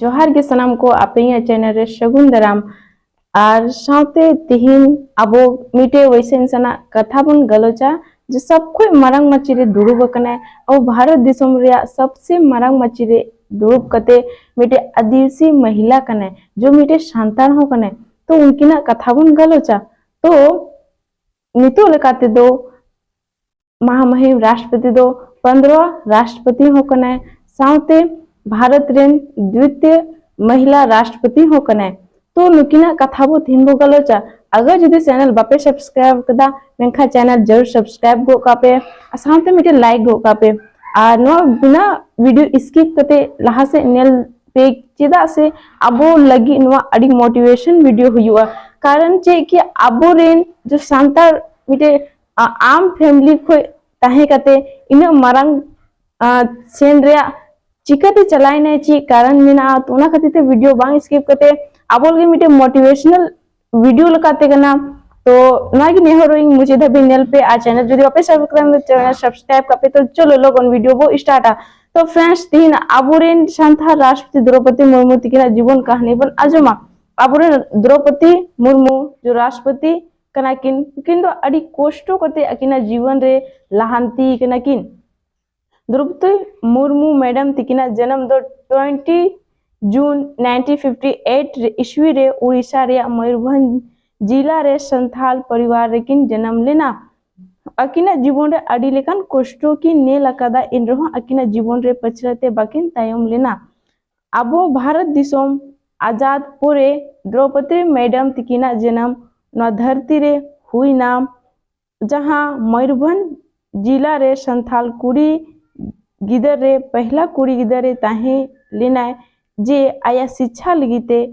जोहार के सनाम को आपे चैनल रे सगुन दाराम और साथे तिहिन अबो मिटे वैसे सना कथा बन गलोचा जो सब कोई मारंग मची रे दुरुब कने और भारत दिसम रे सबसे मारंग मची रे दुरुब कते मिटे आदिवासी महिला कने जो मिटे शांतान हो कने तो उनकी ना कथा बन गलोचा तो नितो लेकाते दो महामहिम राष्ट्रपति दो 15 राष्ट्रपति हो कने साथे भारत रेन द्वितीय महिला राष्ट्रपति हो कने तो नुकिना कथा बो थिन बो गलोचा अगर जदि चैनल बापे सब्सक्राइब कदा मेनखा चैनल जरूर सब्सक्राइब गो कापे साथे मिटे लाइक गो कापे आ नो बिना वीडियो स्किप कते लहा से नेल पे चेदा से अबो लगी नो अडी मोटिवेशन वीडियो हुआ कारण चे कि अबो रेन जो सांतार मिटे आम फैमिली को ताहे कते इन मारंग सेन रे चिकाते चलाय ने ची कारण मेना तो ना खातिर वीडियो बांग स्किप करते आबोल के मिटे मोटिवेशनल वीडियो लगाते कना तो ना कि नेहरोइंग मुझे धबे नेल पे आ चैनल जदि वापस सब्सक्राइब करते तो चलो लोगन वीडियो वो स्टार्ट आ तो फ्रेंड्स तीन आबोरेन शांता राष्ट्रपति द्रौपदी मुर्मू तिकिना जीवन कहानी बन आजमा आबोरेन द्रौपदी मुर्मू जो राष्ट्रपति कना किन किंतु अड़ी कोष्टो कते अकिना जीवन रे लहांती कना किन द्रौपदी मुर्मू मैडम तिकिना जन्म दो 20 जून 1958 ईस्वी रे उड़ीसा रे मयूरभंज जिला रे संथाल परिवार रे किन जन्म लेना अकिना जीवन रे अड़ी लेकान कोष्टो की ने लकादा इन रहो अकिना जीवन रे पछरते बाकिन तायम लेना अबो भारत दिसोम आजाद पूरे द्रौपदी मैडम तिकिना जन्म न धरती रे हुई नाम जहां मयूरभंज जिला रे संथाल कुड़ी गिदर रे पहला कुड़ी गिदर रे ताहे लेना जे आया शिक्षा लगीते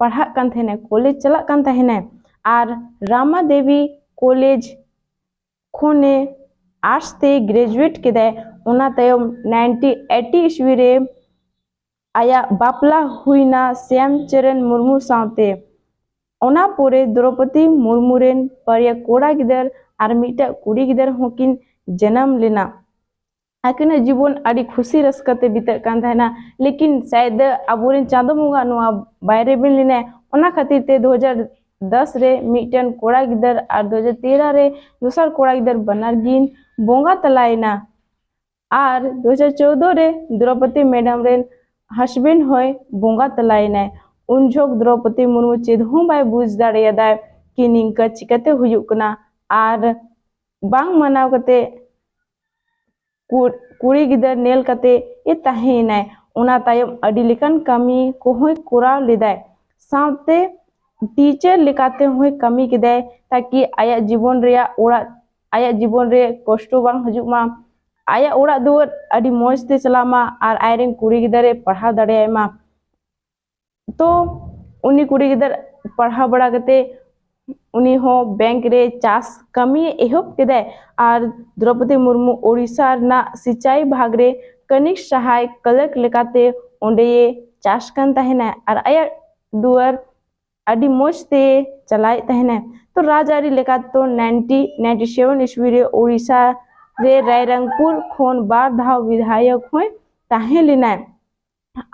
पढ़ा कान थे कॉलेज चला कान थे आर रामा देवी कॉलेज खोने आर्ट्स ते ग्रेजुएट के उना तयम 1980 ईस्वी रे आया बापला हुईना श्यामचरण मुर्मू सावते ओना पोरे द्रौपदी मुर्मू रेन परिया कोड़ा गिदर आर मिटा कुड़ी गिदर होकिन जन्म लेना आकिना जीवन अड़ी खुशी रसकते बीते कान थाना लेकिन शायद अबोरेन चांदो मुंगा नुआ बायरे बिन लेने ओना खातिर ते 2010 रे मिटन कोड़ा गिदर और 2013 रे दूसर कोड़ा गिदर बनार गिन बोंगा तलाइना और 2014 रे द्रौपदी मैडम रेन हस्बैंड होय बोंगा तलाइना उन झोक द्रौपदी मुर्मू चेदहु बाय बुझ दाड़ेयादा कि निंका चिकाते हुयुक कना और बांग मनाव कते कुड़ी गिदर नेल कते ए ताहेना उना तायम अडी लेकान कमी को होय कोराव लेदाय साथे टीचर लेकाते होय कमी केदाय ताकि आया जीवन रे ओड़ा आया जीवन रे कष्टो बांग हजुक मा आया ओड़ा दुआर अडी मौज ते चलामा और आयरेन कुड़ी गिदर पढ़ा दाड़े मा तो उनी कुड़ी गिदर पढ़ा बड़ा कते उनी हो बैंक रे चास कमी एहब केदे और द्रौपदी मुर्मू ओडिशा ना सिंचाई भाग रे कनिक सहाय कलक लेकाते ओंडे चास कान तहना और आया दुआर अडी मोजते चलाय तहना तो राजारी लेका तो 1997 ईस्वी रे ओडिशा रे रायरंगपुर खोन बार धाव विधायक होय ताहे लेना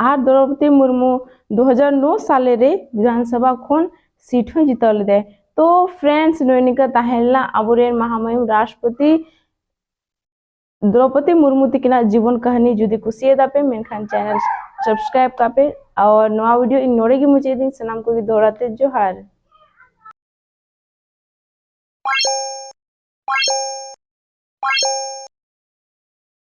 आर द्रौपदी मुर्मू 2009 साले रे विधानसभा खोन सीट हो जितल दे तो फ्रेंड्स नोनिका ताहेलना अबोरेन महामहिम राष्ट्रपति द्रौपदी मुर्मू तिकिना जीवन कहानी जुदी कुसिए दापे मेनखान चैनल सब्सक्राइब कापे और नवा वीडियो इन नोड़े की मुझे दिन सनाम को दोड़ाते जोहार।